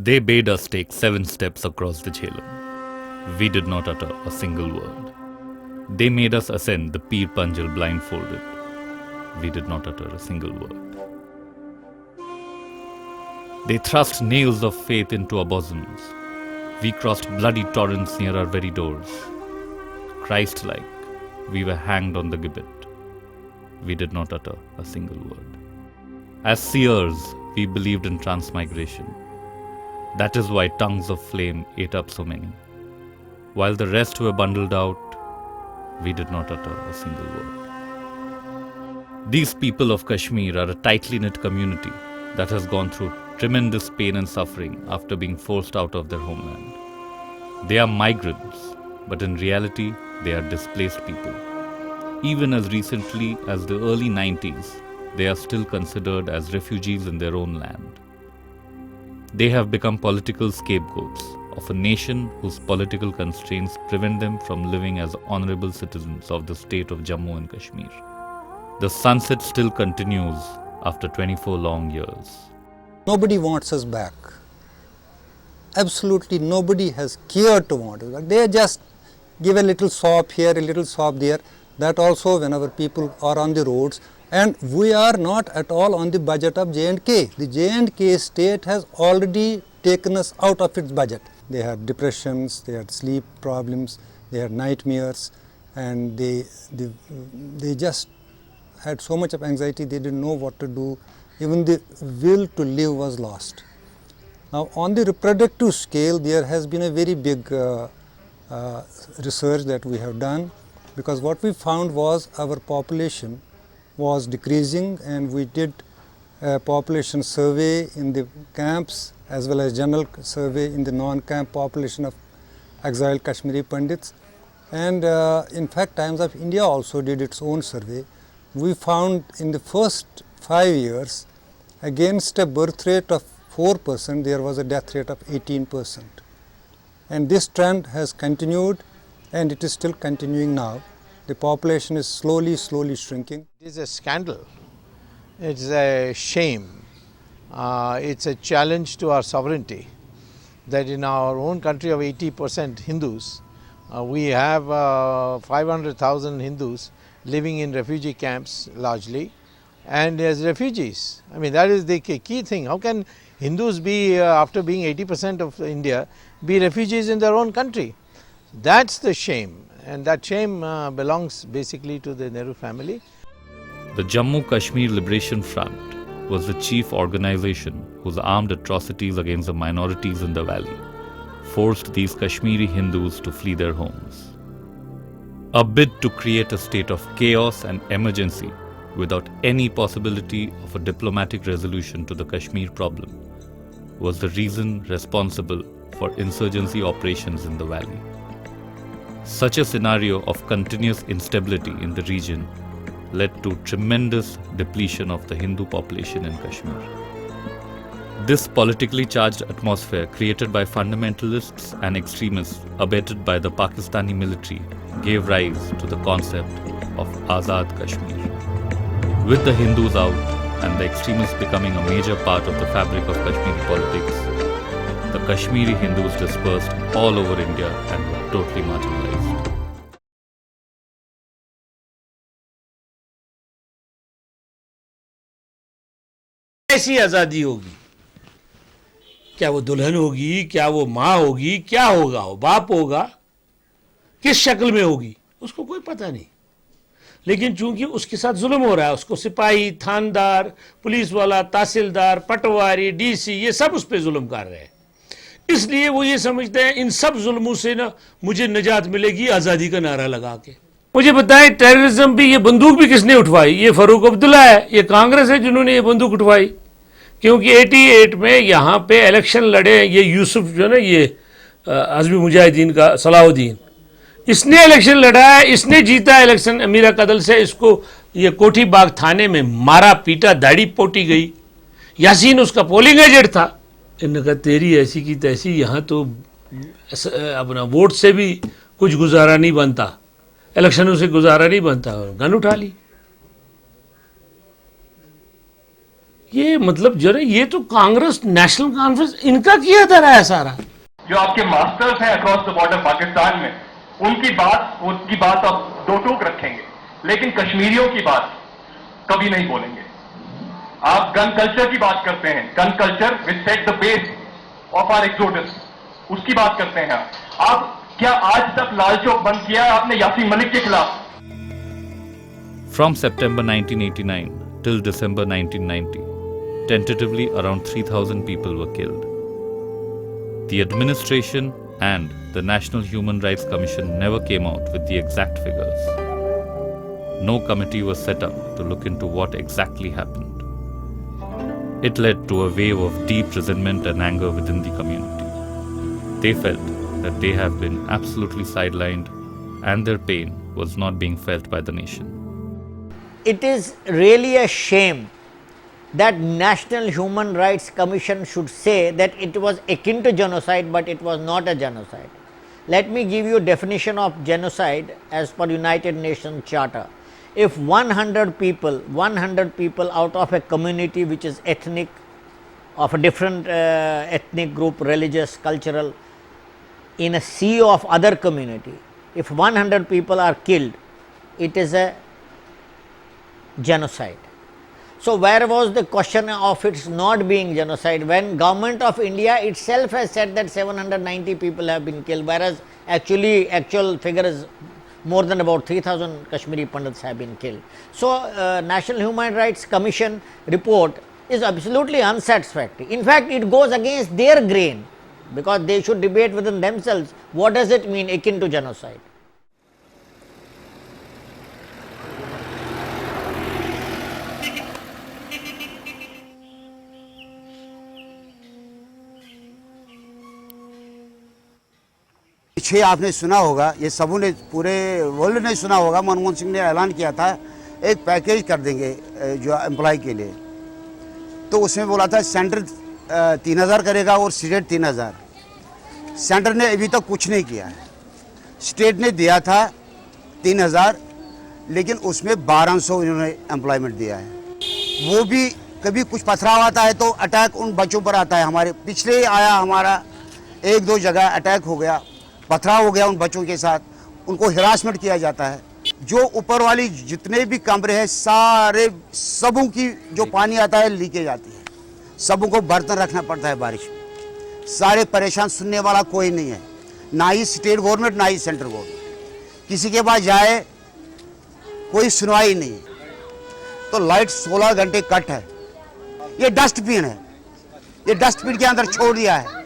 They bade us take 7 steps across the Jhelum. We did not utter a single word. They made us ascend the Peer Panjal blindfolded. We did not utter a single word. They thrust nails of faith into our bosoms. We crossed bloody torrents near our very doors. Christ-like, we were hanged on the gibbet. We did not utter a single word. As seers, we believed in transmigration. That is why tongues of flame ate up so many. While the rest were bundled out, we did not utter a single word. These people of Kashmir are a tightly knit community that has gone through tremendous pain and suffering after being forced out of their homeland. They are migrants, but in reality, they are displaced people. Even as recently as the early 90s, they are still considered as refugees in their own land. They have become political scapegoats of a nation whose political constraints prevent them from living as honorable citizens of the state of Jammu and Kashmir. The sunset still continues after 24 long years. Nobody wants us back. Absolutely nobody has cared to want us back. They just give a little sop here, a little sop there. That also whenever people are on the roads. And we are not at all on the budget of J&K. The J&K state has already taken us out of its budget. They had depressions, they had sleep problems, they had nightmares, and they just had so much of anxiety, they didn't know what to do. Even the will to live was lost. Now on the reproductive scale, there has been a very big research that we have done, because what we found was our population was decreasing, and we did a population survey in the camps as well as general survey in the non-camp population of exiled Kashmiri Pandits. And in fact, Times of India also did its own survey. We found in the first 5 years, against a birth rate of 4%, there was a death rate of 18%. And this trend has continued, and it is still continuing now. The population is slowly shrinking. It is a scandal. It's a shame. It's a challenge to our sovereignty that in our own country of 80% Hindus, we have 500,000 Hindus living in refugee camps largely, and as refugees. I mean, that is the key thing. How can Hindus be, after being 80% of India, be refugees in their own country? That's the shame, and that shame belongs basically to the Nehru family. The Jammu Kashmir Liberation Front was the chief organization whose armed atrocities against the minorities in the valley forced these Kashmiri Hindus to flee their homes. A bid to create a state of chaos and emergency without any possibility of a diplomatic resolution to the Kashmir problem was the reason responsible for insurgency operations in the valley. Such a scenario of continuous instability in the region led to tremendous depletion of the Hindu population in Kashmir. This politically charged atmosphere created by fundamentalists and extremists abetted by the Pakistani military gave rise to the concept of Azad Kashmir. With the Hindus out and the extremists becoming a major part of the fabric of Kashmiri politics, the Kashmiri Hindus dispersed all over India and were totally marginalized. कैसी आज़ादी होगी? क्या वो दुल्हन होगी, क्या वो माँ होगी, क्या होगा, वो बाप होगा, किस शक्ल में होगी, उसको कोई पता नहीं। लेकिन चूंकि उसके साथ जुल्म हो रहा है, उसको सिपाही, थानेदार, पुलिस वाला, तहसीलदार, पटवारी, डीसी, ये सब उस पर जुल्म कर रहे हैं। इसलिए वो ये समझते हैं इन सब जुल्मों से ना मुझे निजात मिलेगी आज़ादी का नारा लगा के। मुझे बताएं, टेररिज्म भी, ये बंदूक भी किसने उठवाई? ये फारूक अब्दुल्ला है, ये कांग्रेस है जिन्होंने ये बंदूक उठवाई। क्योंकि 88 में यहाँ पे इलेक्शन लड़े ये यूसुफ जो ना, ये अज़मी मुजाहिदीन का सलाहुद्दीन, इसने इलेक्शन लड़ा है, इसने जीता इलेक्शन अमीरा कदल से। इसको ये कोठी बाग थाने में मारा पीटा, दाढ़ी पोटी गई। यासीन उसका पोलिंग एजेंट था। इन्होंने कहा तेरी ऐसी की तैसी, यहाँ तो अपना वोट से भी कुछ गुजारा नहीं बनता, इलेक्शनों से गुजारा नहीं बनता, और गन उठा ली। ये मतलब जरा ये तो कांग्रेस, नेशनल कॉन्फ्रेंस, इनका किया था रहा है सारा। जो आपके मास्टर्स हैं अक्रॉस द बॉर्डर पाकिस्तान में, उनकी बात आप दो टूक रखेंगे, लेकिन कश्मीरियों की बात कभी नहीं बोलेंगे। आप गन कल्चर की बात करते हैं, gun culture which set the base of our exodus, उसकी बात करते हैं आप। क्या आज तक लाल चौक बंद किया है आपने यासीन मलिक के खिलाफ? From September 1989 till December 1990, tentatively around 3,000 people were killed. The administration and the National Human Rights Commission never came out with the exact figures. No committee was set up to look into what exactly happened. It led to a wave of deep resentment and anger within the community. They felt that they have been absolutely sidelined and their pain was not being felt by the nation. It is really a shame that National Human Rights Commission should say that it was akin to genocide, but it was not a genocide. Let me give you a definition of genocide as per United Nations Charter. If 100 people out of a community which is ethnic, of a different ethnic group, religious, cultural, in a sea of other community, if 100 people are killed, it is a genocide. So where was the question of its not being genocide, when government of India itself has said that 790 people have been killed, whereas actual figure is more than about 3,000 Kashmiri Pandits have been killed. So National Human Rights Commission report is absolutely unsatisfactory. In fact, it goes against their grain, because they should debate within themselves what does it mean akin to genocide. पीछे आपने सुना होगा, ये सबों ने, पूरे world ने सुना होगा, मनमोहन सिंह ने ऐलान किया था एक पैकेज कर देंगे जो एम्प्लॉय के लिए। तो उसमें बोला था सेंटर 3,000 करेगा और स्टेट 3,000। सेंटर ने अभी तक कुछ नहीं किया है। स्टेट ने दिया था 3,000, लेकिन उसमें 1,200 इन्होंने एम्प्लॉयमेंट दिया है। वो भी कभी कुछ पथराव आता है तो अटैक उन बच्चों पर आता है। हमारे पिछले आया, हमारा 1-2 जगह अटैक हो गया, पथराव हो गया उन बच्चों के साथ, उनको हिरासमेंट किया जाता है। जो ऊपर वाली जितने भी कमरे हैं सारे, सबों की जो पानी आता है लीकेज आती है, सबों को बर्तन रखना पड़ता है बारिश में। सारे परेशान, सुनने वाला कोई नहीं है, ना ही स्टेट गवर्नमेंट ना ही सेंट्रल गवर्नमेंट। किसी के पास जाए कोई सुनवाई नहीं। तो लाइट 16 घंटे कट है। ये डस्टबिन है, ये डस्टबिन के अंदर छोड़ दिया है।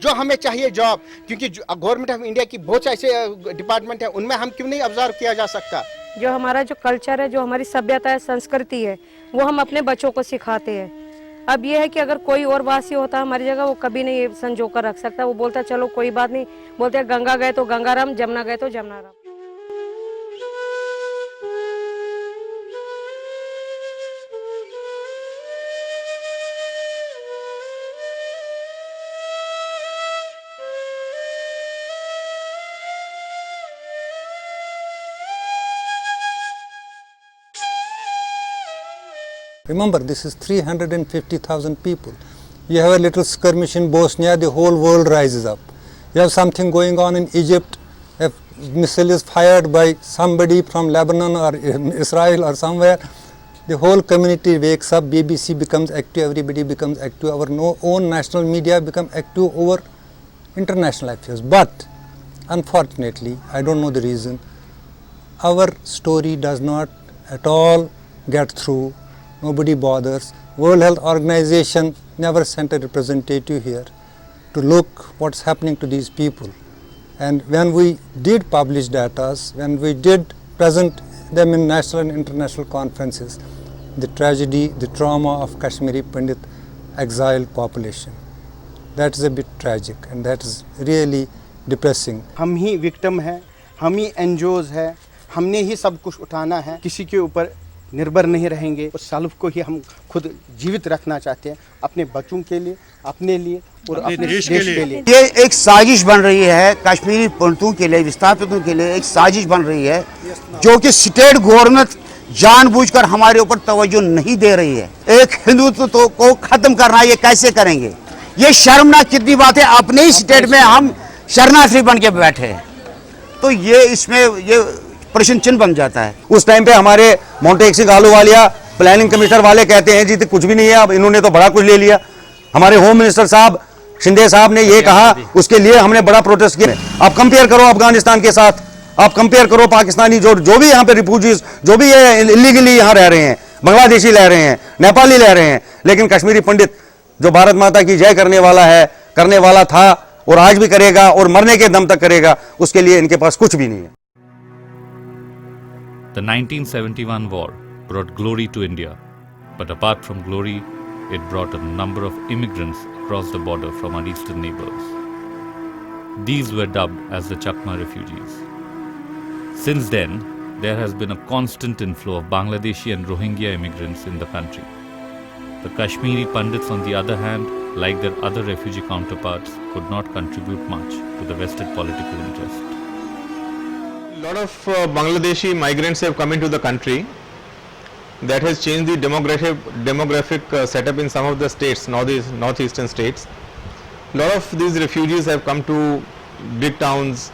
जो हमें चाहिए जॉब, क्योंकि गवर्नमेंट ऑफ इंडिया की बहुत ऐसे डिपार्टमेंट है, उनमें हम क्यों नहीं ऑब्जर्व किया जा सकता। जो हमारा जो कल्चर है, जो हमारी सभ्यता है, संस्कृति है, वो हम अपने बच्चों को सिखाते हैं। अब ये है कि अगर कोई और वासी होता हमारी जगह, वो कभी नहीं संजो कर रख सकता। वो बोलता चलो कोई बात नहीं, बोलते हैं गंगा गए तो गंगाराम, जमुना गए तो Jamuna Ram. Remember, this is 350,000 people. You have a little skirmish in Bosnia, the whole world rises up. You have something going on in Egypt, a missile is fired by somebody from Lebanon or Israel or somewhere, the whole community wakes up, BBC becomes active, everybody becomes active, our own national media become active over international affairs. But unfortunately, I don't know the reason, our story does not at all get through. Nobody bothers. World Health Organization never sent a representative here to look what's happening to these people. And when we did publish data, when we did present them in national and international conferences, the tragedy, the trauma of Kashmiri Pandit exiled population, that is a bit tragic and that is really depressing. हम ही victim हैं, हम ही NGOs हैं, हमने ही सब कुछ उठाना है, किसी के ऊपर निर्भर नहीं रहेंगे। उस सेल्फ को ही हम खुद जीवित रखना चाहते हैं, अपने बच्चों के लिए, अपने लिए और अपने देश के लिए। ये एक साजिश बन रही है कश्मीरी पंडितों के लिए, विस्थापितों के लिए एक साजिश बन रही है, जो कि स्टेट गवर्नमेंट जानबूझकर हमारे ऊपर तवज्जो नहीं दे रही है। एक हिंदुत्व तो को खत्म करना ये कैसे करेंगे? ये शर्मनाक कितनी बात है, अपने ही स्टेट में हम शरणार्थी बन के बैठे हैं, तो ये इसमें ये प्रश्न चिन्ह बन जाता है। उस टाइम पे हमारे मोंटेक सिंह आलूवालिया प्लानिंग कमिश्नर वाले कहते हैं जी तो कुछ भी नहीं है, अब इन्होंने तो बड़ा कुछ ले लिया। हमारे होम मिनिस्टर साहब शिंदे साहब ने ये कहा, उसके लिए हमने बड़ा प्रोटेस्ट किया। आप कंपेयर करो अफगानिस्तान के साथ, आप कंपेयर करो पाकिस्तानी जो भी यहाँ पे रिफ्यूजीज जो भी ये इलीगली यहाँ रह रहे हैं, बांग्लादेशी रह रहे हैं, नेपाली रह रहे हैं, लेकिन कश्मीरी पंडित जो भारत माता की जय करने वाला है, करने वाला था और आज भी करेगा और मरने के दम तक करेगा, उसके लिए इनके पास कुछ भी नहीं है। The 1971 war brought glory to India, but apart from glory, it brought a number of immigrants across the border from our eastern neighbors. These were dubbed as the Chakma refugees. Since then, there has been a constant inflow of Bangladeshi and Rohingya immigrants in the country. The Kashmiri Pandits, on the other hand, like their other refugee counterparts, could not contribute much to the vested political interest. A lot of Bangladeshi migrants have come into the country. That has changed the demographic setup in some of the states, northeastern states. A lot of these refugees have come to big towns,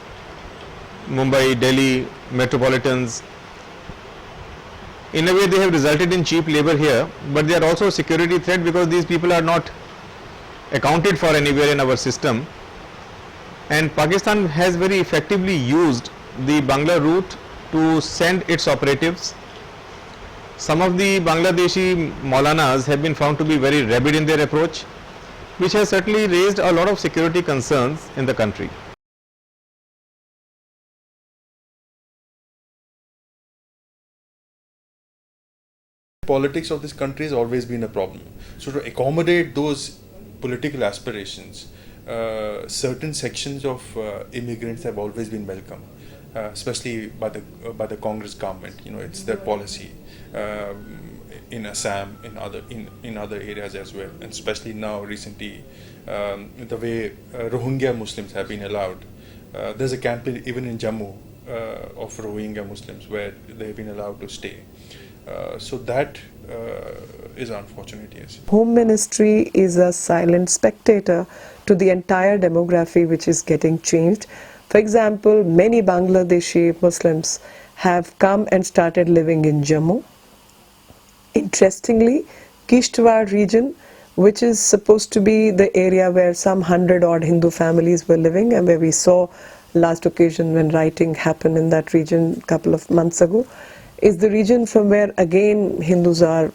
Mumbai, Delhi, metropolitans. In a way, they have resulted in cheap labor here, but they are also a security threat because these people are not accounted for anywhere in our system. And Pakistan has very effectively used the Bangla route to send its operatives. Some of the Bangladeshi Maulanas have been found to be very rabid in their approach, which has certainly raised a lot of security concerns in the country. Politics of this country has always been a problem. So to accommodate those political aspirations, certain sections of immigrants have always been welcome, especially by the Congress government. You know, it's their policy in Assam, in other areas as well, and especially now recently, the way Rohingya Muslims have been allowed. There's a campaign even in Jammu of Rohingya Muslims where they have been allowed to stay. So that is unfortunate, yes. Home Ministry is a silent spectator to the entire demography which is getting changed. For example, many Bangladeshi Muslims have come and started living in Jammu. Interestingly, Kishtwar region, which is supposed to be the area where some 100-odd Hindu families were living, and where we saw last occasion when rioting happened in that region a couple of months ago, is the region from where again Hindus are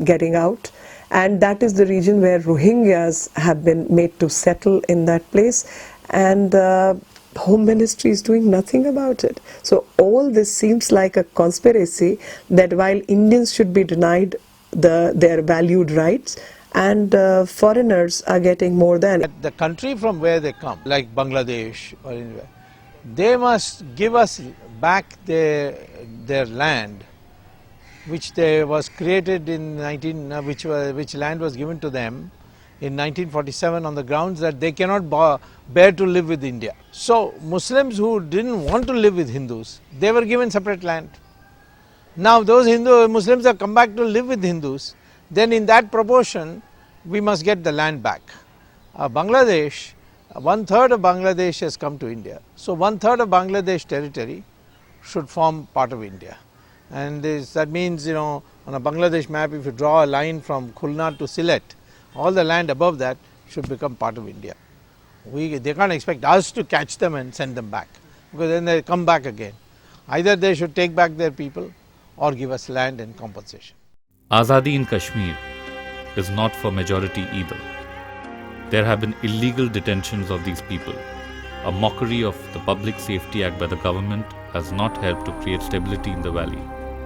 getting out, and that is the region where Rohingyas have been made to settle in that place, and the Home Ministry is doing nothing about it. So all this seems like a conspiracy that while Indians should be denied their valued rights, and foreigners are getting more than. The country from where they come, like Bangladesh or anywhere, they must give us back their land, which was created in which land was given to them in 1947 on the grounds that they cannot bear to live with India. So Muslims who didn't want to live with Hindus, they were given separate land. Now those Muslims have come back to live with Hindus, then in that proportion we must get the land back. Bangladesh, 1/3 of Bangladesh has come to India. So 1/3 of Bangladesh territory should form part of India. And that means, you know, on a Bangladesh map, if you draw a line from Khulna to Sylhet, all the land above that should become part of India. They can't expect us to catch them and send them back, because then they come back again. Either they should take back their people or give us land and compensation. Azadi in Kashmir is not for majority either. There have been illegal detentions of these people. A mockery of the Public Safety Act by the government has not helped to create stability in the valley,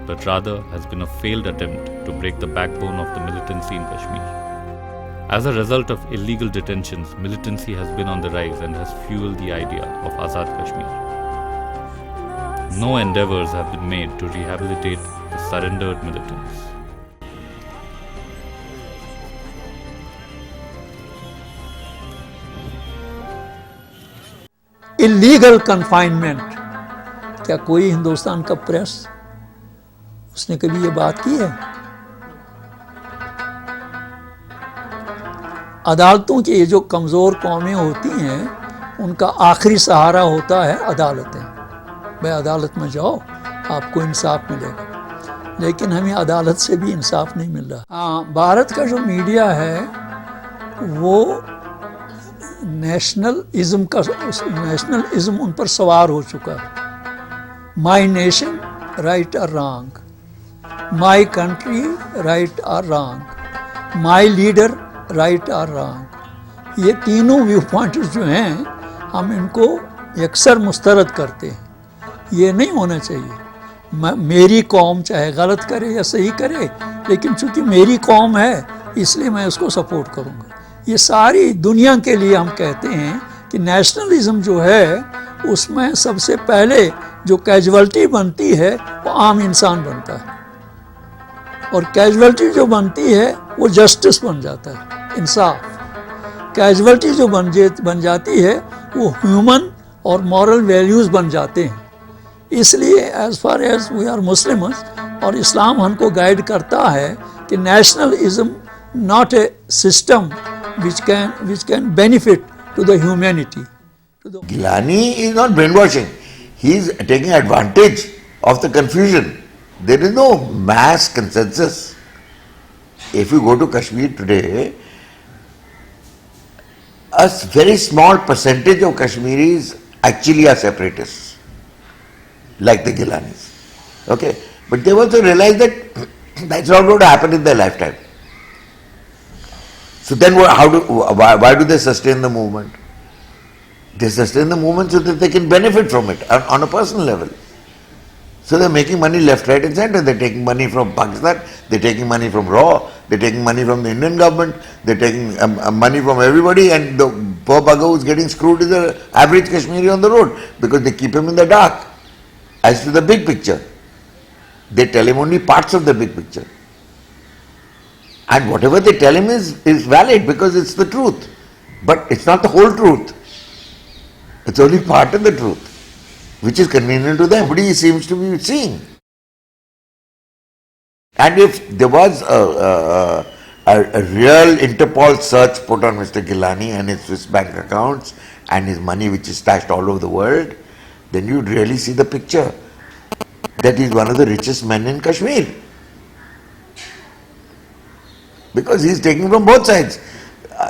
but rather has been a failed attempt to break the backbone of the militancy in Kashmir. As a result of illegal detentions, militancy has been on the rise and has fueled the idea of Azad Kashmir. No endeavors have been made to rehabilitate the surrendered militants. Illegal confinement, क्या कोई हिंदुस्तान का press उसने कभी ये बात की है? अदालतों की ये जो कमज़ोर कौमें होती हैं उनका आखिरी सहारा होता है अदालतें। भाई अदालत में जाओ, आपको इंसाफ मिलेगा, लेकिन हमें अदालत से भी इंसाफ नहीं मिल रहा। हाँ, भारत का जो मीडिया है वो नेशनलिज्म उन पर सवार हो चुका है। माई नेशन राइट और रॉन्ग, माई कंट्री राइट और रॉन्ग, माई लीडर राइट और रॉन्ग, ये तीनों व्यू पॉइंट्स जो हैं हम इनको अक्सर मुस्तरद करते हैं। ये नहीं होना चाहिए। मेरी कौम चाहे गलत करे या सही करे, लेकिन चूंकि मेरी कौम है इसलिए मैं उसको सपोर्ट करूँगा। ये सारी दुनिया के लिए हम कहते हैं कि नेशनलिज्म जो है उसमें सबसे पहले जो कैजुअलिटी बनती है वो आम इंसान बनता है, और कैजुअलिटी जो बनती है वो जस्टिस बन जाता है, इंसाफ। कैजुअलिटी जो बन जाती है वो ह्यूमन और मॉरल वैल्यूज़ बन जाते हैं। इसलिए as far as we are Muslims, और इस्लाम हमको गाइड करता है कि nationalism not a system which can benefit to the humanity. Gilani is not brainwashing. He is taking advantage of the confusion. There is no mass consensus. If you go to Kashmir today, a very small percentage of Kashmiris actually are separatists, like the Gilanis. Okay, but they also realize that that's not going to happen in their lifetime. So then why do they sustain the movement? They sustain the movement so that they can benefit from it on a personal level. So they're making money left, right and center. They're taking money from Pakistan, they're taking money from RAW, they're taking money from the Indian government, they're taking money from everybody, and the poor bugger who's getting screwed is the average Kashmiri on the road, because they keep him in the dark as to the big picture. They tell him only parts of the big picture. And whatever they tell him is valid because it's the truth. But it's not the whole truth. It's only part of the truth, which is convenient to them. But he seems to be seeing. And if there was a real Interpol search put on Mr. Gilani and his Swiss bank accounts and his money which is stashed all over the world, then you'd really see the picture that he's one of the richest men in Kashmir. Because he's taking from both sides.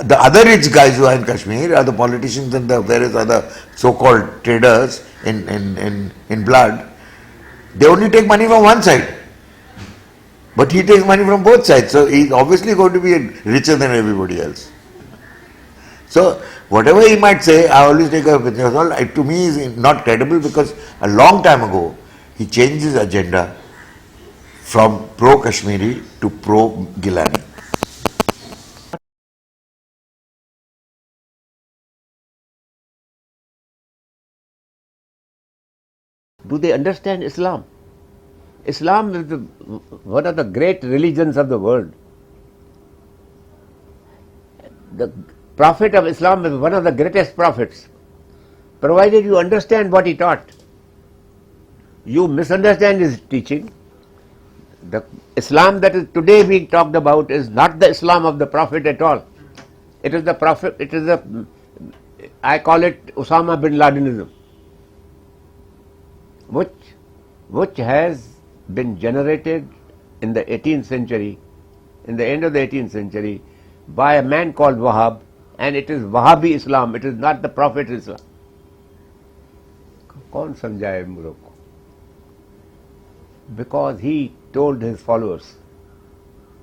The other rich guys who are in Kashmir are the politicians and the various other so-called traders in blood. They only take money from one side. But he takes money from both sides. So he's obviously going to be richer than everybody else. So whatever he might say, I always take a picture. To me is not credible, because a long time ago he changed his agenda from pro-Kashmiri to pro-Gilani. Do they understand Islam? Islam is one of the great religions of the world. The Prophet of Islam is one of the greatest prophets, provided you understand what he taught. You misunderstand his teaching. The Islam that is today being talked about is not the Islam of the Prophet at all. It is the Prophet, I call it Osama bin Ladenism, which has been generated in the 18th century, in the end of the 18th century, by a man called Wahhab, and it is Wahhabi Islam, it is not the Prophet Islam. Kaun samjhaye mujhe ko? Because he told his followers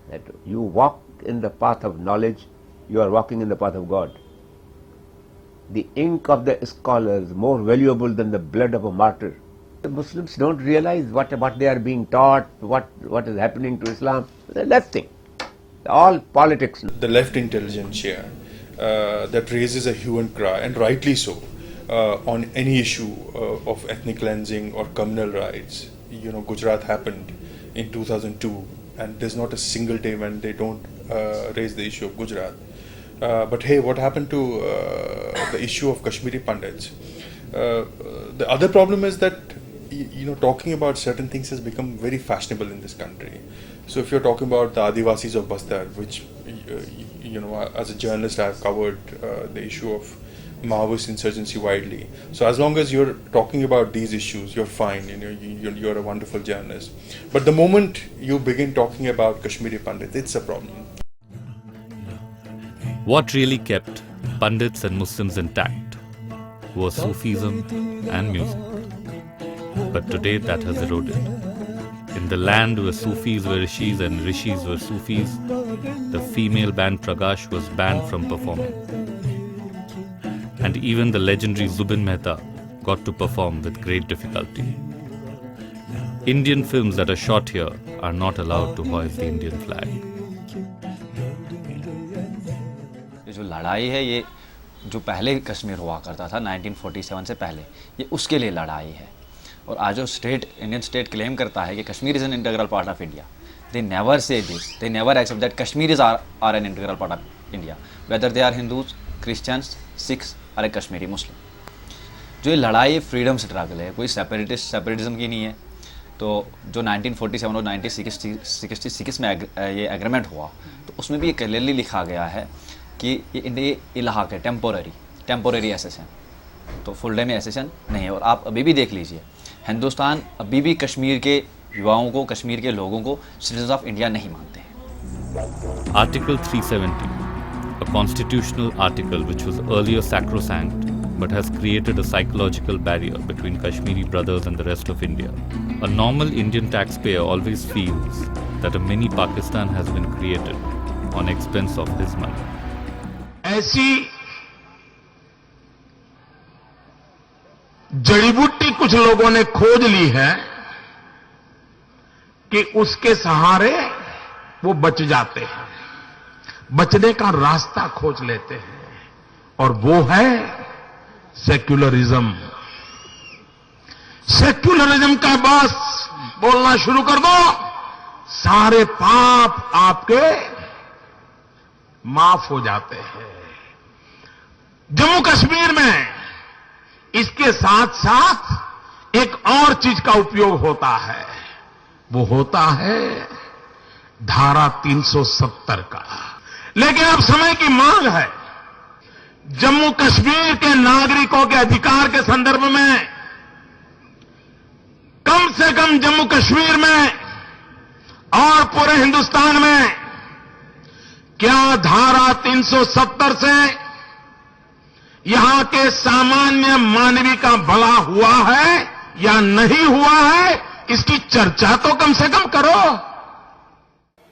that you walk in the path of knowledge, you are walking in the path of God. The ink of the scholar is more valuable than the blood of a martyr. The Muslims don't realize what they are being taught, what is happening to Islam. The left thing, all politics. The left intelligentsia that raises a hue and cry, and rightly so, on any issue of ethnic cleansing or communal rights. You know, Gujarat happened in 2002, and there's not a single day when they don't raise the issue of Gujarat. But hey, what happened to the issue of Kashmiri Pandits? The other problem is that talking about certain things has become very fashionable in this country. So if you're talking about the Adivasis of Bastar, which as a journalist I've covered the issue of Maoist insurgency widely. So as long as you're talking about these issues, you're fine. You're a wonderful journalist. But the moment you begin talking about Kashmiri Pandits, it's a problem. What really kept Pandits and Muslims intact was Sufism and music. But today that has eroded. In the land where Sufis were Rishis and Rishis were Sufis, the female band Pragash was banned from performing. And even the legendary Zubin Mehta got to perform with great difficulty. Indian films that are shot here are not allowed to hoist the Indian flag. ये जो लड़ाई है, ये जो पहले कश्मीर हुआ करता था 1947 से पहले, ये उसके लिए लड़ाई है. और आज जो इंडियन स्टेट क्लेम करता है कि Kashmir is an integral part of India, they never say this, they never accept that Kashmir is are an integral part of India, whether they are Hindus, Christians, Sikhs or a Kashmiri Muslim. जो ये लड़ाई freedom struggle है, कोई separatism की नहीं है. तो जो 1947 और 1966 में ये एग्रीमेंट हुआ, तो उसमें भी ये क्लियरली लिखा गया है कि ये इलाक़ है टेम्पोररी एसेशन, तो फुल टाइम एसेशन नहीं है. और आप अभी भी देख लीजिए, हिंदुस्तान अभी भी कश्मीर के युवाओं को, कश्मीर के लोगों को सिटीजन ऑफ इंडिया नहीं मानते हैं. Article 370, a constitutional article which was earlier sacrosanct but has created a psychological barrier between Kashmiri brothers and the rest of India. A normal Indian taxpayer always feels that a mini Pakistan has been created on expense of his money. ऐसी जड़ी बूटी कुछ लोगों ने खोज ली है कि उसके सहारे वो बच जाते हैं, बचने का रास्ता खोज लेते हैं, और वो है सेक्युलरिज्म. सेक्युलरिज्म का बस बोलना शुरू कर दो, सारे पाप आपके माफ हो जाते हैं. जम्मू कश्मीर में इसके साथ साथ एक और चीज का उपयोग होता है, वो होता है धारा 370 का. लेकिन अब समय की मांग है, जम्मू कश्मीर के नागरिकों के अधिकार के संदर्भ में कम से कम जम्मू कश्मीर में और पूरे हिंदुस्तान में क्या धारा 370 से यहां के सामान्य मानवी का भला हुआ है या नहीं हुआ है, इसकी चर्चा तो कम से कम करो.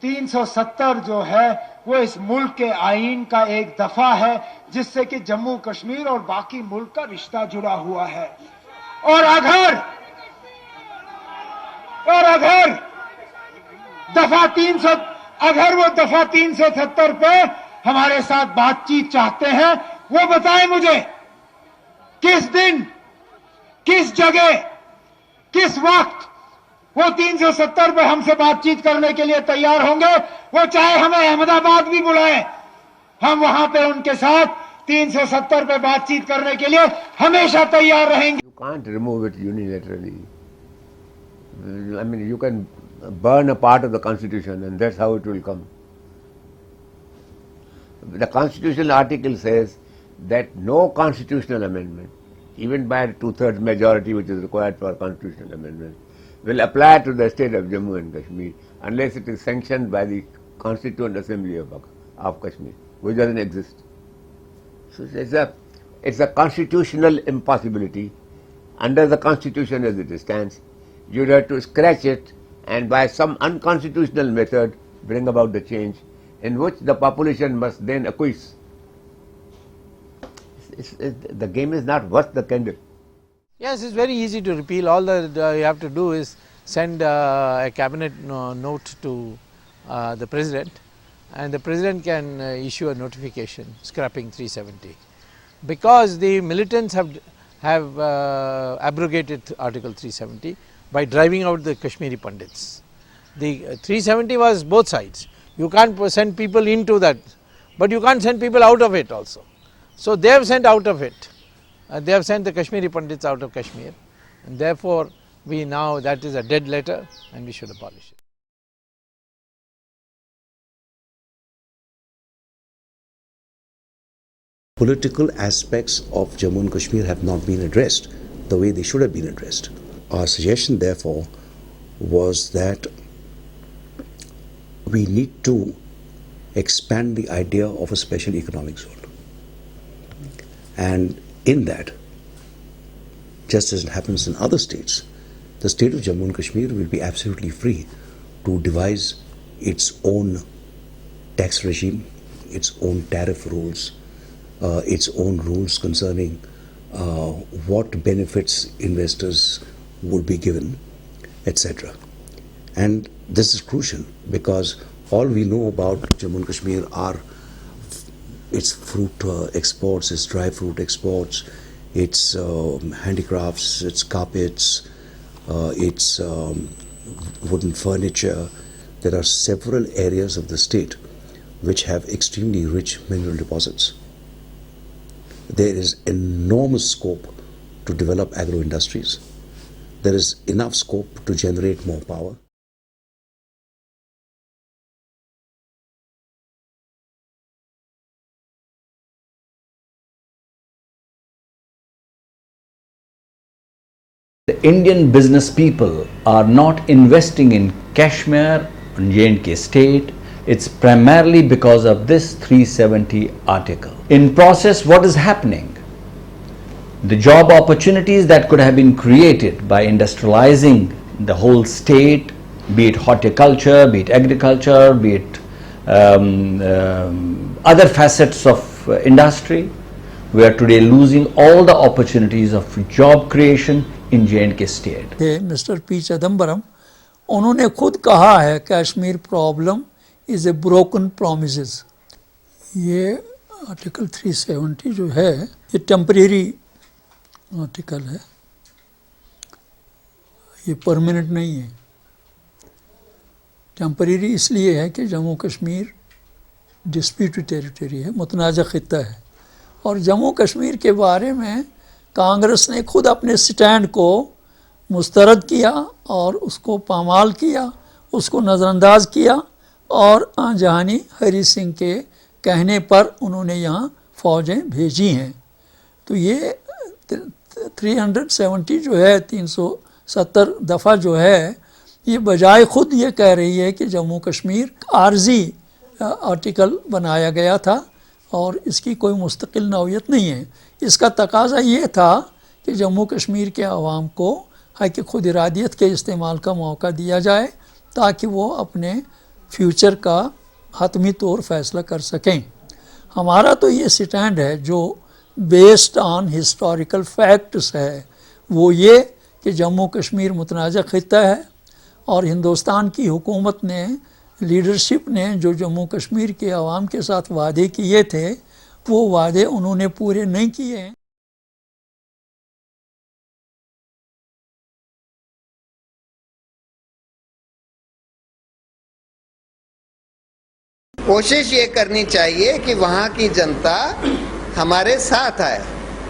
370 जो है वो इस मुल्क के आईन का एक दफा है, जिससे कि जम्मू कश्मीर और बाकी मुल्क का रिश्ता जुड़ा हुआ है. और अगर वो दफा 370 पे हमारे साथ बातचीत चाहते हैं, वो बताएं मुझे किस दिन, किस जगह, किस वक्त वो 370 पे हमसे बातचीत करने के लिए तैयार होंगे. वो चाहे हमें अहमदाबाद भी बुलाएं, हम वहां पे उनके साथ 370 पे बातचीत करने के लिए हमेशा तैयार रहेंगे. You can't remove it unilaterally. I mean, you can burn a part of the constitution and that's how it will come. The constitutional article says that no constitutional amendment, even by a 2/3 majority which is required for constitutional amendment, will apply to the state of Jammu and Kashmir unless it is sanctioned by the Constituent Assembly of Kashmir, which doesn't exist. So it's a constitutional impossibility. Under the constitution as it stands, you'd have to scratch it and by some unconstitutional method bring about the change in which the population must then acquiesce. The game is not worth the candle. Yes, it's very easy to repeal. All that you have to do is send a cabinet note to the president, and the president can issue a notification scrapping 370, because the militants have abrogated Article 370 by driving out the Kashmiri Pandits. The 370 was both sides. You can't send people into that, but you can't send people out of it also. So they have sent out of it. They have sent the Kashmiri Pandits out of Kashmir, and therefore that is a dead letter and we should abolish it. Political aspects of Jammu and Kashmir have not been addressed the way they should have been addressed. Our suggestion, therefore, was that we need to expand the idea of a special economic zone. And in that, just as it happens in other states, the state of Jammu and Kashmir will be absolutely free to devise its own tax regime, its own tariff rules, its own rules concerning what benefits investors would be given, etc. And this is crucial because all we know about Jammu and Kashmir are its fruit exports, its dry fruit exports, its handicrafts, its carpets, its wooden furniture. There are several areas of the state which have extremely rich mineral deposits. There is enormous scope to develop agro-industries. There is enough scope to generate more power. The Indian business people are not investing in Kashmir and J&K state. It's primarily because of this 370 article. In process, what is happening? The job opportunities that could have been created by industrializing the whole state, be it horticulture, be it agriculture, be it other facets of industry, we are today losing all the opportunities of job creation in J&K state. Mister P Chidambaram, उन्होंने खुद कहा है Kashmir problem is a broken promises. ये article 370 जो है ये temporary article है, ये परमानेंट नहीं है. टेम्परेरी इसलिए है कि जम्मू कश्मीर डिस्प्यूटेड टेरिटरी है, मुतनाज़ा खित्ता है. और जम्मू कश्मीर के बारे में कांग्रेस ने खुद अपने स्टैंड को मुस्तरद किया और उसको पामाल किया, उसको नज़रअंदाज किया और आंजहानी हरी सिंह के कहने पर उन्होंने यहाँ फ़ौजें भेजी हैं. तो ये 370 जो है 370 दफ़ा जो है ये बजाय ख़ुद ये कह रही है कि जम्मू कश्मीर आर्जी आर्टिकल बनाया गया था और इसकी कोई मुस्तकिल नौयत नहीं है. इसका तकाजा ये था कि जम्मू कश्मीर के अवाम को हक़ खुद इरादियत के इस्तेमाल का मौका दिया जाए ताकि वो अपने फ्यूचर का हतमी तौर फ़ैसला कर सकें. हमारा तो ये स्टैंड है जो बेस्ड ऑन हिस्टोरिकल फैक्ट्स है, वो ये कि जम्मू कश्मीर मुतनाज़ा खित्ता है और हिंदुस्तान की हुकूमत ने, लीडरशिप ने जो जम्मू कश्मीर के अवाम के साथ वादे किए थे वो वादे उन्होंने पूरे नहीं किए हैं. कोशिश ये करनी चाहिए कि वहाँ की जनता हमारे साथ आए.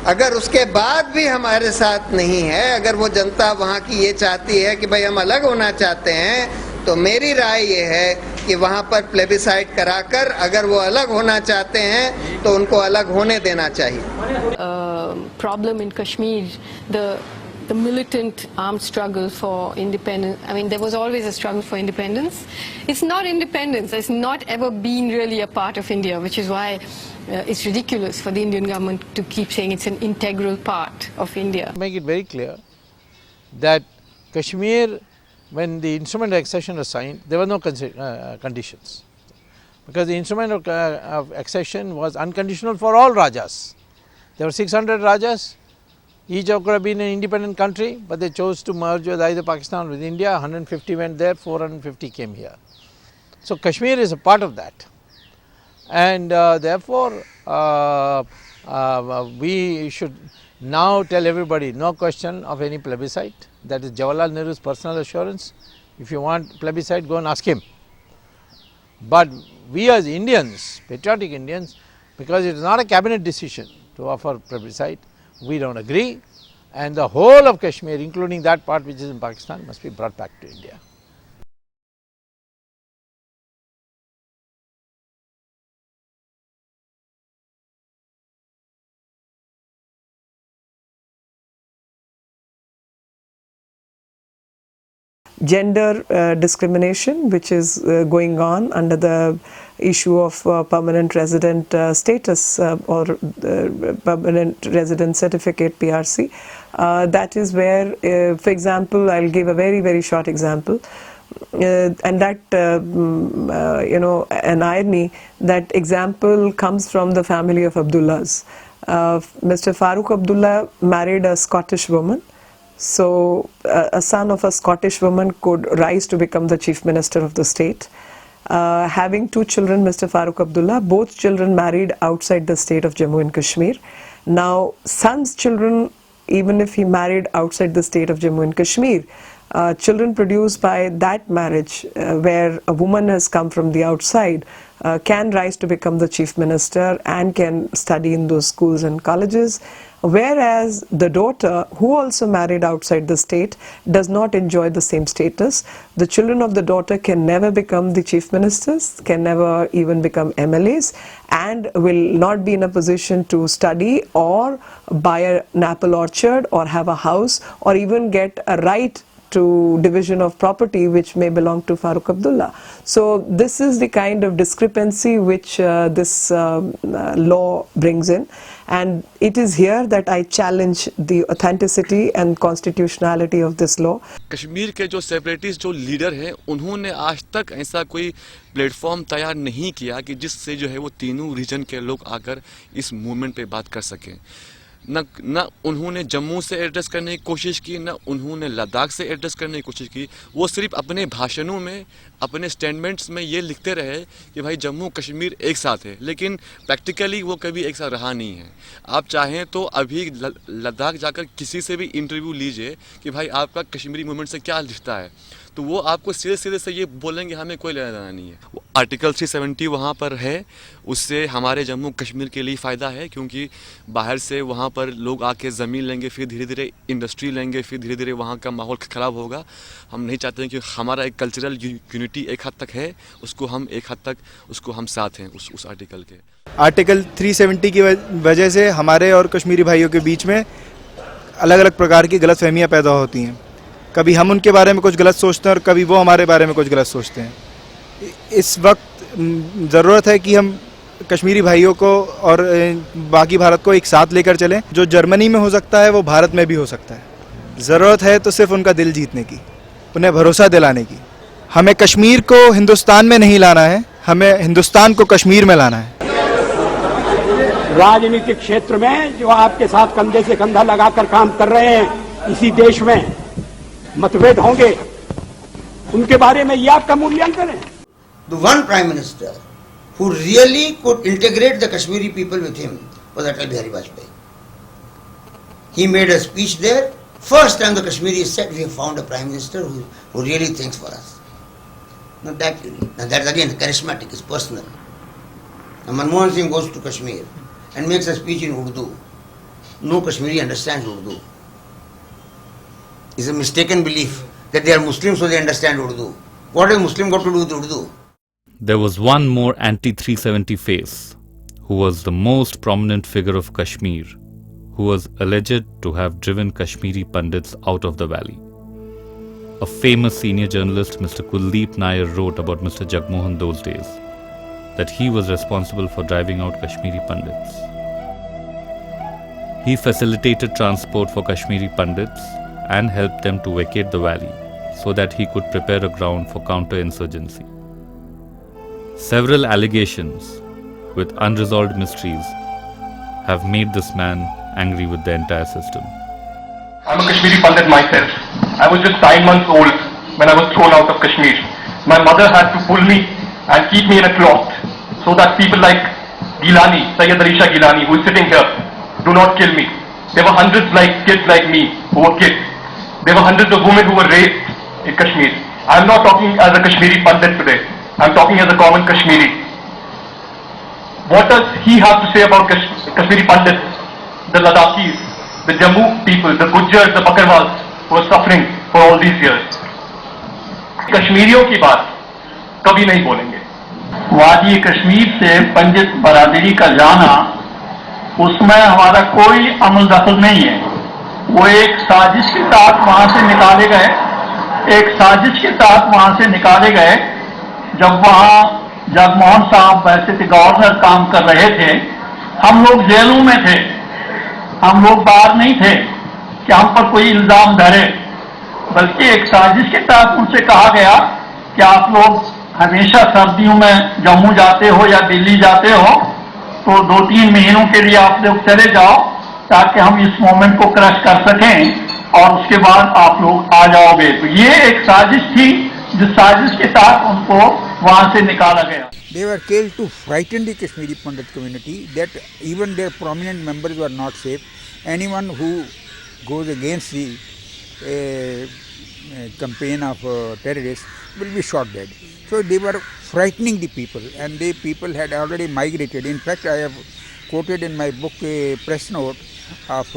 अगर उसके बाद भी हमारे साथ नहीं है, अगर वो जनता वहाँ की ये चाहती है कि भाई हम अलग होना चाहते हैं, तो मेरी राय ये है कि वहाँ पर प्लेबिसाइट कराकर अगर वो अलग होना चाहते हैं तो उनको अलग होने देना चाहिए. Problem in Kashmir, the militant armed struggle for independence. I mean, there was always a struggle for independence. It's not independence. It's not ever been really a part of India, which is why it's ridiculous for the Indian government to keep saying it's an integral part of India. Make it very clear that Kashmir, when the instrument of accession was signed, there were no conditions, because the instrument of accession was unconditional for all Rajas. There were 600 Rajas. Each could have been an independent country, but they chose to merge with either Pakistan or with India. 150 went there, 450 came here. So Kashmir is a part of that, and therefore we should now tell everybody, no question of any plebiscite. That is Jawaharlal Nehru's personal assurance. If you want plebiscite, go and ask him. But we as Indians, patriotic Indians, because it is not a cabinet decision to offer plebiscite, we don't agree, and the whole of Kashmir, including that part which is in Pakistan, must be brought back to India. Gender discrimination, which is going on under the issue of permanent resident status or permanent resident certificate, PRC. That is where, for example, I'll give a very short example. And that, an irony, that example comes from the family of Abdullahs. Mr. Farooq Abdullah married a Scottish woman. So a son of a Scottish woman could rise to become the chief minister of the state. Having two children, Mr. Farooq Abdullah, both children married outside the state of Jammu and Kashmir. Now, son's children, even if he married outside the state of Jammu and Kashmir, children produced by that marriage, where a woman has come from the outside, can rise to become the chief minister and can study in those schools and colleges. Whereas the daughter, who also married outside the state, does not enjoy the same status. The children of the daughter can never become the chief ministers, can never even become MLAs, and will not be in a position to study or buy an apple orchard or have a house or even get a right to division of property which may belong to Farooq Abdullah. So this is the kind of discrepancy which this law brings in, and it is here that I challenge the authenticity and constitutionality of this law. Kashmir के जो separatist जो leader हैं, उन्होंने आज तक ऐसा कोई platform तैयार नहीं किया कि जिससे जो है वो तीनों रीजन के लोग आकर इस मूवमेंट पे बात कर सकें। न उन्होंने जम्मू से एड्रेस करने की कोशिश की, न उन्होंने लद्दाख से एड्रेस करने की कोशिश की। वो सिर्फ अपने भाषणों में, अपने स्टेटमेंट्स में ये लिखते रहे कि भाई जम्मू कश्मीर एक साथ है, लेकिन प्रैक्टिकली वो कभी एक साथ रहा नहीं है। आप चाहें तो अभी लद्दाख जाकर किसी से भी इंटरव्यू लीजिए कि भाई आपका कश्मीरी मूवमेंट से क्या रिश्ता है, तो वो आपको सीधे सीधे से ये बोलेंगे हमें कोई लेना देना नहीं है। वो आर्टिकल 370 वहाँ पर है, उससे हमारे जम्मू कश्मीर के लिए फ़ायदा है, क्योंकि बाहर से वहाँ पर लोग आके ज़मीन लेंगे, फिर धीरे धीरे इंडस्ट्री लेंगे, फिर धीरे धीरे वहाँ का माहौल ख़राब होगा। हम नहीं चाहते हैं कि हमारा एक कल्चरल यूनिटी एक हद तक है, उसको हम एक हद तक उसको हम साथ हैं उस आर्टिकल के। आर्टिकल 370 की वजह से हमारे और कश्मीरी भाइयों के बीच में अलग अलग प्रकार की गलतफहमियाँ पैदा होती हैं। कभी हम उनके बारे में कुछ गलत सोचते हैं और कभी वो हमारे बारे में कुछ गलत सोचते हैं। इस वक्त ज़रूरत है कि हम कश्मीरी भाइयों को और बाकी भारत को एक साथ लेकर चलें। जो जर्मनी में हो सकता है वो भारत में भी हो सकता है। ज़रूरत है तो सिर्फ उनका दिल जीतने की, उन्हें भरोसा दिलाने की। हमें कश्मीर को हिंदुस्तान में नहीं लाना है, हमें हिंदुस्तान को कश्मीर में लाना है। राजनीतिक क्षेत्र में जो आपके साथ कंधे से कंधा लगाकर काम कर रहे हैं, इसी देश में मतभेद होंगे, उनके बारे में ये आपका मूल्यांकन है। The one prime minister who really could integrate the Kashmiri people with him was Atal Bihari Vajpayee. He made a speech there. First time the Kashmiris said, we have found a prime minister who really thinks for us. Now that unique. Now that's again charismatic, it's personal. Now Manmohan Singh goes to Kashmir and makes a speech in Urdu. No Kashmiri understands Urdu. It's a mistaken belief that they are Muslims so they understand Urdu. What has Muslim got to do with Urdu? There was one more anti-370 face, who was the most prominent figure of Kashmir, who was alleged to have driven Kashmiri Pandits out of the valley. A famous senior journalist, Mr. Kuldeep Nair, wrote about Mr. Jagmohan those days, that he was responsible for driving out Kashmiri Pandits. He facilitated transport for Kashmiri Pandits and helped them to vacate the valley so that he could prepare a ground for counter-insurgency. Several allegations with unresolved mysteries have made this man angry with the entire system. I'm a Kashmiri Pandit myself. I was just 9 months old when I was thrown out of Kashmir. My mother had to pull me and keep me in a cloth so that people like Gilani, Sayyid Alisha Gilani, who is sitting here, do not kill me. There were hundreds like kids like me who were killed. There were hundreds of women who were raped in Kashmir. I am not talking as a Kashmiri Pandit today. I am talking as a common Kashmiri. What does he have to say about Kashmiri Pandits, the Ladakhis, the Jammu people, the Gujjars, the Bakarwals who are suffering for all these years. कश्मीरियों की बात कभी नहीं बोलेंगे. वादी कश्मीर से पंडित बरादरी का जाना, उसमें हमारा कोई अमल दखल नहीं है. वो एक साजिश के तहत वहां से निकाले गए, एक साजिश के तहत वहां से निकाले गए. जब वहां जगमोहन साहब वैसे थे गवर्नर काम कर रहे थे, हम लोग जेलों में थे, हम लोग बाहर नहीं थे कि हम पर कोई इल्जाम धरे, बल्कि एक साजिश के तहत उनसे कहा गया कि आप लोग हमेशा सर्दियों में जम्मू जाते हो या दिल्ली जाते हो, तो 2-3 महीनों के लिए आप लोग चले जाओ ताकि हम इस मोमेंट को क्रश कर सकें और उसके बाद आप लोग आ जाओगे. तो ये एक साजिश थी, जिस साजिश के तहत उनको वहां से निकाला गया. They were killed to frighten the Kashmiri Pandit community that even their prominent members were not safe. Anyone who goes against the campaign of terrorists will be shot dead. So they were frightening the people, and the people had already migrated. In fact, I have quoted in my book a press note of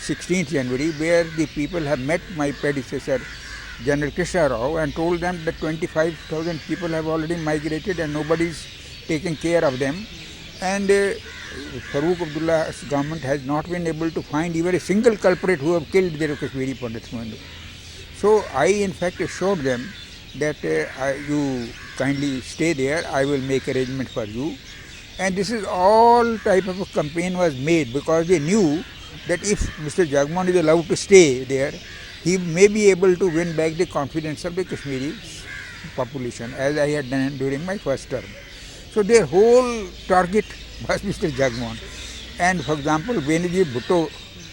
16th January where the people have met my predecessor General Krishna Rao and told them that 25,000 people have already migrated and nobody is taking care of them, and Farooq Abdullah's government has not been able to find even a single culprit who have killed their Kashmiri Pandits. So I in fact assured them that you kindly stay there, I will make arrangement for you. And this is all type of a campaign was made because they knew that if Mr. Jagmohan is allowed to stay there, he may be able to win back the confidence of the Kashmiri population, as I had done during my first term. So their whole target was Mr. Jagmohan. And for example, Benazir Bhutto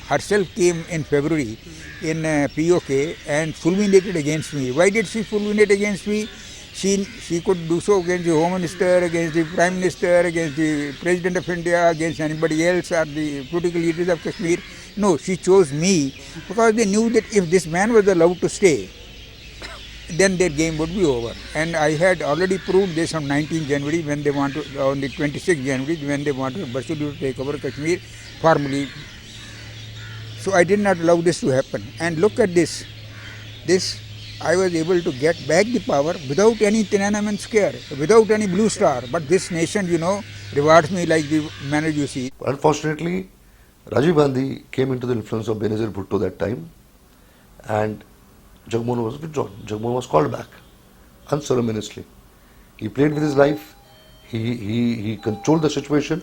herself came in February in POK and fulminated against me. Why did she fulminate against me? She could do so against the Home Minister, against the Prime Minister, against the President of India, against anybody else or the political leaders of Kashmir. No, she chose me because they knew that if this man was allowed to stay, then their game would be over. And I had already proved this on 19 January when they want to, on the 26th January when they wanted Bashir to take over Kashmir formally. So I did not allow this to happen. And look at this. I was able to get back the power without any Tiananmen scare, without any blue star. But this nation, rewards me like the manner you see. Unfortunately, Rajiv Gandhi came into the influence of Benazir Bhutto that time, and Jagmohan was withdrawn. Jagmohan was called back unceremoniously. He played with his life. He controlled the situation.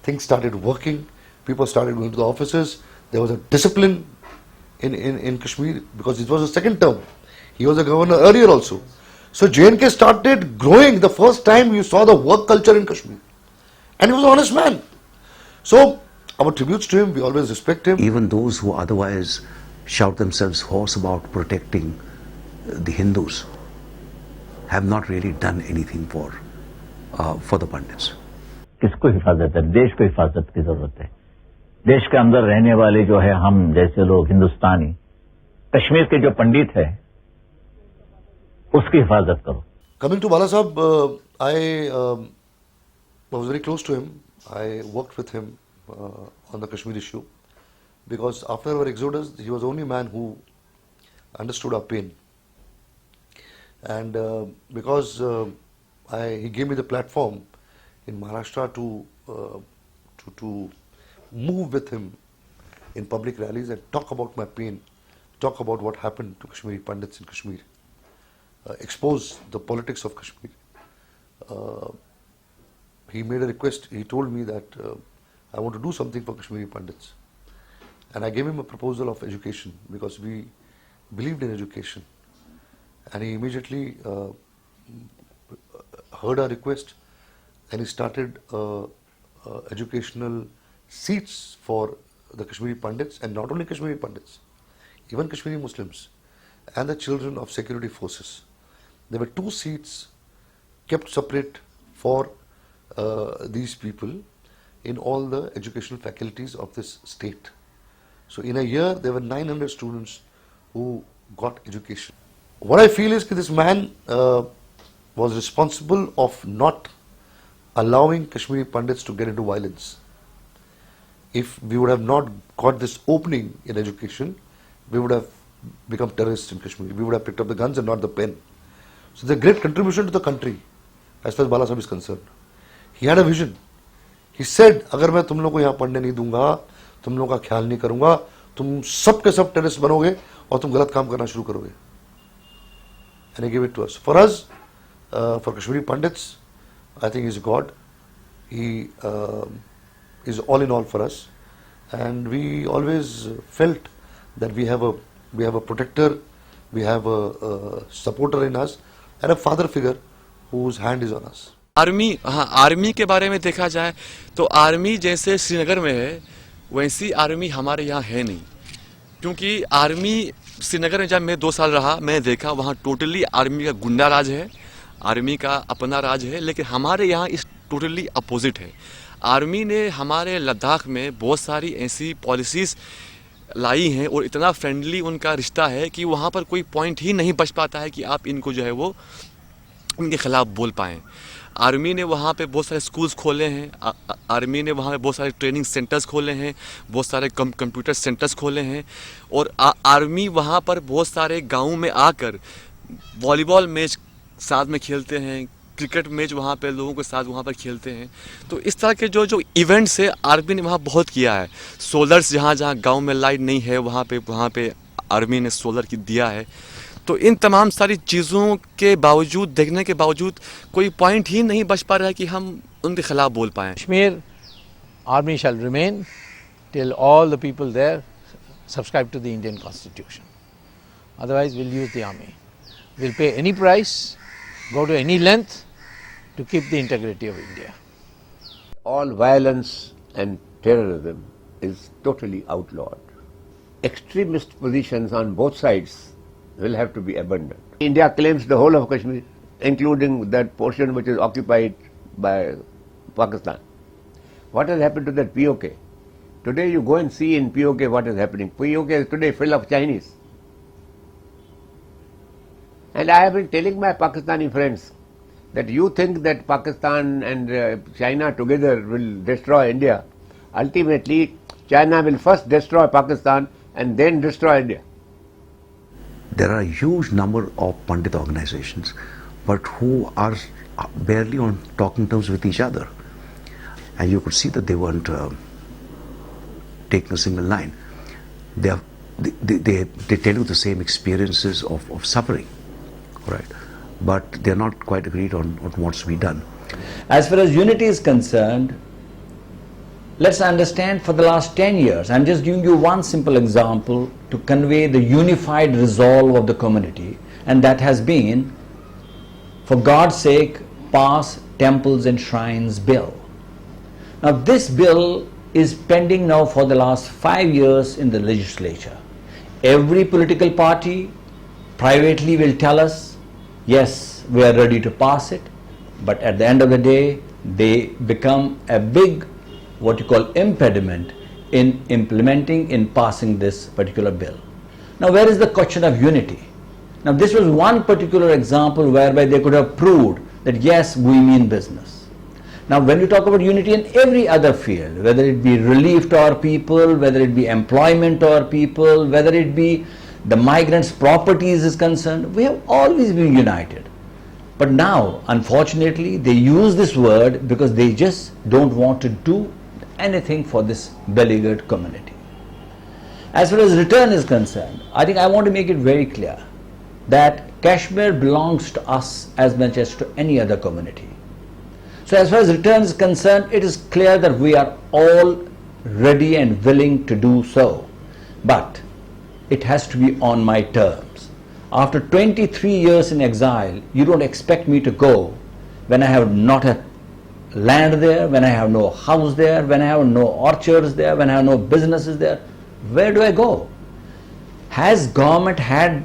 Things started working. People started going to the offices. There was a discipline in Kashmir because it was a second term. He was a governor earlier also. So J&K started growing. The first time you saw the work culture in Kashmir. And he was an honest man. So our tributes to him, we always respect him. Even those who otherwise shout themselves hoarse about protecting the Hindus have not really done anything for the Pandits. किसको हिफाजत है? देश को हिफाजत की जरूरत है. देश के अंदर रहने वाले जो है हम जैसे लोग हिंदुस्तानी, कश्मीर के जो पंडित है उसकी हिफाजत करो. Coming to Bala Sahab, I was very close to him. I worked with him on the Kashmir issue because after our exodus, he was the only man who understood our pain. And because he gave me the platform in Maharashtra to move with him in public rallies and talk about my pain, talk about what happened to Kashmiri Pandits in Kashmir, expose the politics of Kashmir. He made a request. He told me that I want to do something for Kashmiri Pandits. And I gave him a proposal of education because we believed in education. And he immediately heard our request and he started educational seats for the Kashmiri Pandits, and not only Kashmiri Pandits, even Kashmiri Muslims and the children of security forces. There were 2 seats kept separate for these people in all the educational faculties of this state. So in a year there were 900 students who got education. What I feel is that this man was responsible of not allowing Kashmiri Pandits to get into violence. if we would have not got this opening in education, we would have become terrorists in Kashmir. We would have picked up the guns and not the pen. So it's a great contribution to the country as far as Bala Sahib is concerned. He had a vision. He said, अगर मैं तुम लोगों को यहाँ पढ़ने नहीं दूंगा, तुम लोगों का ख्याल नहीं करूंगा, तुम सब के सब टेररिस्ट बनोगे और तुम गलत काम करना शुरू करोगे. And he gave it to us. For us, for Kashmiri Pandits, I think he's God. He is all in all for us, and we always felt that we have a protector, we have a supporter in us, and a father figure whose hand is on us. Army, हाँ, army के बारे में देखा जाए तो army जैसे श्रीनगर में है वैसी आर्मी हमारे यहाँ है नहीं, क्योंकि आर्मी श्रीनगर में जब मैं 2 साल रहा मैं देखा वहाँ टोटली आर्मी का गुंडा राज है, आर्मी का अपना राज है, लेकिन हमारे यहाँ इस टोटली अपोजिट है. आर्मी ने हमारे लद्दाख में बहुत सारी ऐसी पॉलिसीज़ लाई हैं और इतना फ्रेंडली उनका रिश्ता है कि वहाँ पर कोई पॉइंट ही नहीं बच पाता है कि आप इनको जो है वो इनके ख़िलाफ़ बोल पाएँ. आर्मी ने वहाँ पे बहुत सारे स्कूल्स खोले हैं, आर्मी ने वहाँ पे बहुत सारे ट्रेनिंग सेंटर्स खोले हैं, बहुत सारे कंप्यूटर सेंटर्स खोले हैं, और आर्मी वहाँ पर बहुत सारे गाँव में आकर वॉलीबॉल मैच साथ में खेलते हैं, क्रिकेट मैच वहाँ पे लोगों के साथ वहाँ पर खेलते हैं. तो इस तरह के जो इवेंट्स है आर्मी ने वहाँ बहुत किया है. सोलर्स जहाँ गाँव में लाइट नहीं है वहाँ पे आर्मी ने सोलर की दिया है. तो इन तमाम सारी चीज़ों के बावजूद, देखने के बावजूद कोई पॉइंट ही नहीं बच पा रहा है कि हम उनके खिलाफ बोल पाएँ. Kashmir army shall remain till all the people there subscribe to the Indian Constitution. Otherwise we'll use the army. We'll pay any price, go to any length to keep the integrity of India. All violence and terrorism is totally outlawed. Extremist positions on both sides will have to be abandoned. India claims the whole of Kashmir, including that portion which is occupied by Pakistan. What has happened to that POK? Today you go and see in POK what is happening. POK is today full of Chinese. And I have been telling my Pakistani friends that you think that Pakistan and China together will destroy India. Ultimately, China will first destroy Pakistan and then destroy India. There are a huge number of Pandit organizations, but who are barely on talking terms with each other. And you could see that they weren't taking a single line. They tell you the same experiences of suffering, right? But they're not quite agreed on what's to be done. As far as unity is concerned, let's understand for the last 10 years, I'm just giving you one simple example to convey the unified resolve of the community, and that has been, for God's sake, pass Temples and Shrines Bill. Now this bill is pending now for the last 5 years in the legislature. Every political party privately will tell us, yes, we are ready to pass it, but at the end of the day, they become a big what you call impediment in implementing, in passing this particular bill. Now where is the question of unity? Now this was one particular example whereby they could have proved that yes, we mean business. Now when you talk about unity in every other field, whether it be relief to our people, whether it be employment to our people, whether it be the migrants' properties is concerned, we have always been united. But now, unfortunately, they use this word because they just don't want to do anything for this beleaguered community. As far as return is concerned, I think I want to make it very clear that Kashmir belongs to us as much as to any other community. So as far as return is concerned, it is clear that we are all ready and willing to do so. But it has to be on my terms. After 23 years in exile, you don't expect me to go when I have not a land there, when I have no house there, when I have no orchards there, when I have no businesses there. Where do I go? Has government had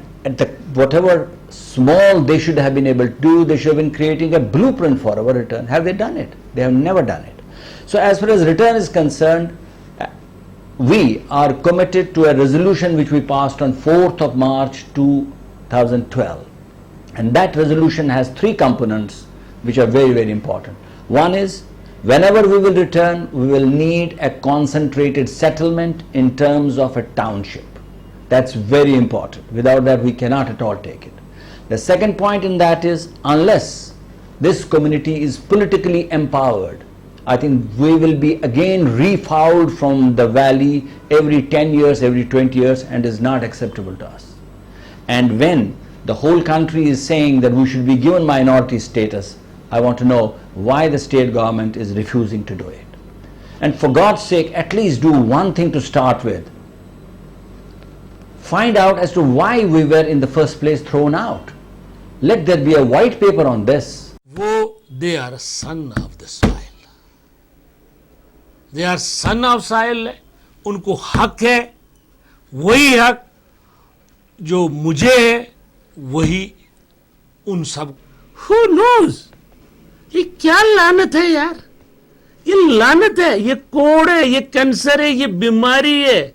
whatever small they should have been able to do, they should have been creating a blueprint for our return. Have they done it? They have never done it. So as far as return is concerned, we are committed to a resolution which we passed on 4th of March 2012. And that resolution has 3 components which are very, very important. One is Whenever we will return, we will need a concentrated settlement in terms of a township. That's very important. Without that, we cannot at all take it. The second point in that is, unless this community is politically empowered, I think we will be again refouled from the valley every 10 years, every 20 years, and is not acceptable to us. And when the whole country is saying that we should be given minority status, I want to know why the state government is refusing to do it. And for God's sake, at least do one thing to start with. Find out as to why we were in the first place thrown out. Let there be a white paper on this. They are son of the soil. They are son of soil. उनको हक है, वही हक जो मुझे है, वही उन सब. Who knows? ये क्या लानत है यार? ये लानत है, ये कोड़ है, ये कैंसर है, ये बीमारी है.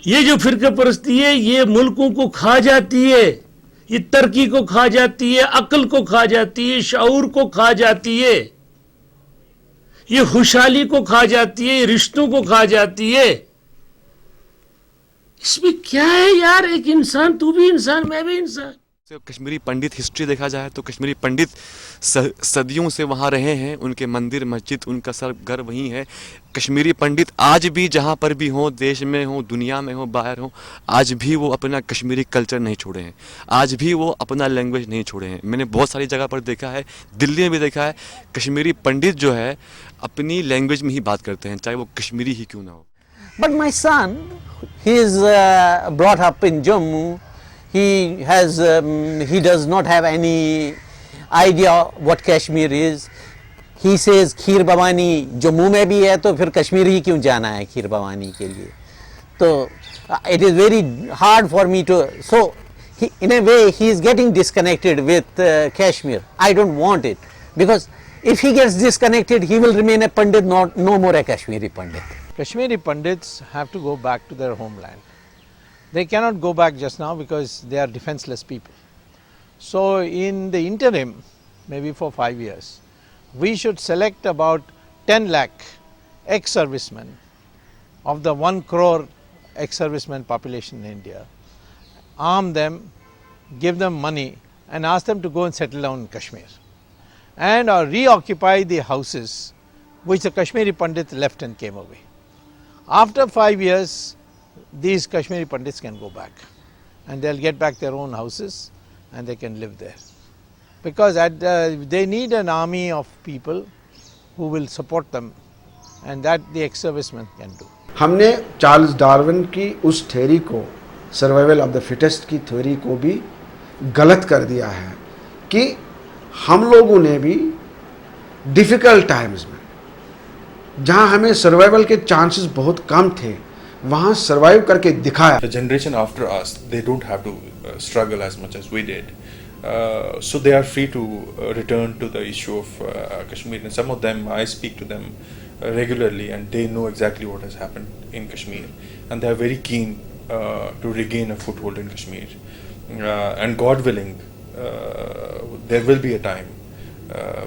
ये जो फिरका परस्ती है, ये मुल्कों को खा जाती है, ये तरक्की को खा जाती है, अक्ल को खा जाती है, शऊर को खा जाती है, ये खुशहाली को खा जाती है, रिश्तों को खा जाती है. इसमें क्या है यार? एक इंसान, तू भी इंसान, मैं भी इंसान. कश्मीरी पंडित हिस्ट्री देखा जाए तो कश्मीरी पंडित सदियों से वहाँ रहे हैं. उनके मंदिर मस्जिद उनका सब घर वहीं है. कश्मीरी पंडित आज भी जहाँ पर भी हों, देश में हों, दुनिया में हों, बाहर हों, आज भी वो अपना कश्मीरी कल्चर नहीं छोड़े हैं. आज भी वो अपना लैंग्वेज नहीं छोड़े हैं. मैंने बहुत सारी जगह पर देखा है, दिल्ली में भी देखा है, कश्मीरी पंडित जो है अपनी लैंग्वेज में ही बात करते हैं, चाहे वो कश्मीरी ही क्यों ना हो. But my son, he is brought up in Jammu. He does not have any idea what Kashmir is. He says खीर भवानी जम्मू में भी है, तो फिर कश्मीर ही क्यों जाना है खीर भवानी के लिए. तो it is very hard for me to, so in a way he is getting disconnected with Kashmir. I don't want it, because if he gets disconnected, he will remain a Pandit, no more a Kashmiri Pandit. Kashmiri Pandits have to go back to their homeland. They cannot go back just now because they are defenseless people. So in the interim, maybe for 5 years, we should select about 10 lakh ex-servicemen of the 1 crore ex-servicemen population in India, arm them, give them money and ask them to go and settle down in Kashmir and reoccupy the houses which the Kashmiri Pandits left and came away. After 5 years, these Kashmiri Pandits can go back and they'll get back their own houses and they can live there. Because they need an army of people who will support them, and that the ex-servicemen can do. हमने Charles Darwin की उस theory को, survival of the fittest की theory को भी गलत कर दिया है कि हम लोगों ने भी डिफ़िकल्ट टाइम्स में, जहां हमें सर्वाइवल के चांसेस बहुत कम थे, वहां सर्वाइव करके दिखाया. The generation after us, they don't have to struggle as much as we did. So they are free to return to the issue of Kashmir. And some of them, I speak to them regularly, and they know exactly what has happened in Kashmir. And they are very keen to regain a foothold in Kashmir. And God willing, there will be a time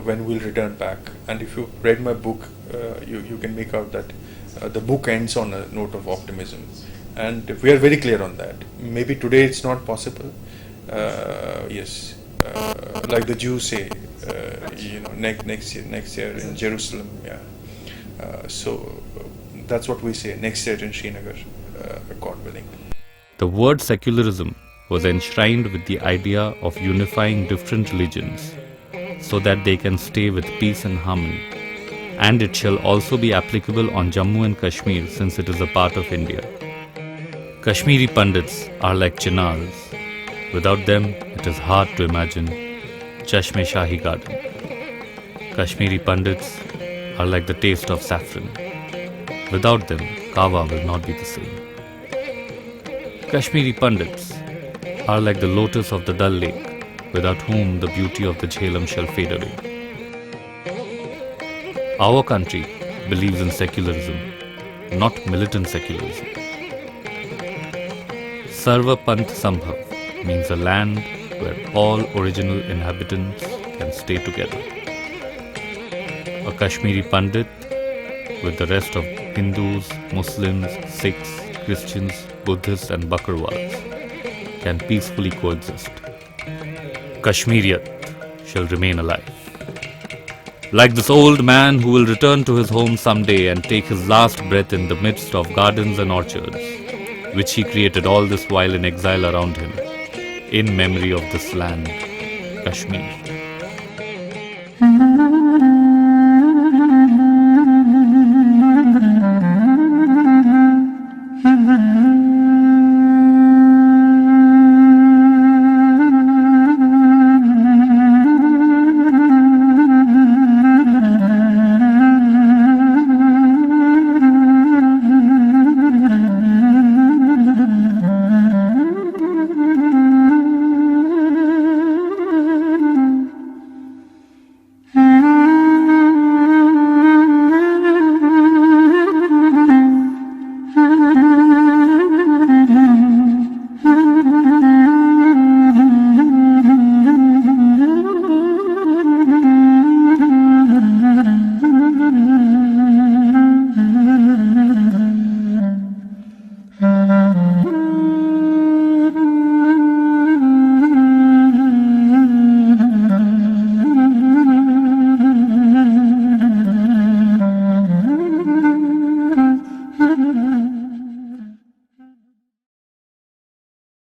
when we'll return back. And if you read my book, you can make out that the book ends on a note of optimism. And we are very clear on that. Maybe today it's not possible. Yes, like the Jews say, next year in Jerusalem. Yeah. So that's what we say. Next year in Srinagar, God willing. The word secularism was enshrined with the idea of unifying different religions so that they can stay with peace and harmony. And it shall also be applicable on Jammu and Kashmir, since it is a part of India. Kashmiri Pandits are like chinars. Without them, it is hard to imagine Chashme Shahi Garden. Kashmiri Pandits are like the taste of saffron. Without them, Kawa will not be the same. Kashmiri Pandits are like the lotus of the Dal Lake, without whom the beauty of the Jhelum shall fade away. Our country believes in secularism, not militant secularism. Sarva Panth Sambhav means a land where all original inhabitants can stay together. a Kashmiri Pandit with the rest of Hindus, Muslims, Sikhs, Christians, Buddhists and Bakarwals can peacefully coexist. Kashmiriyat shall remain alive. Like this old man who will return to his home someday and take his last breath in the midst of gardens and orchards, which he created all this while in exile around him, in memory of this land, Kashmir.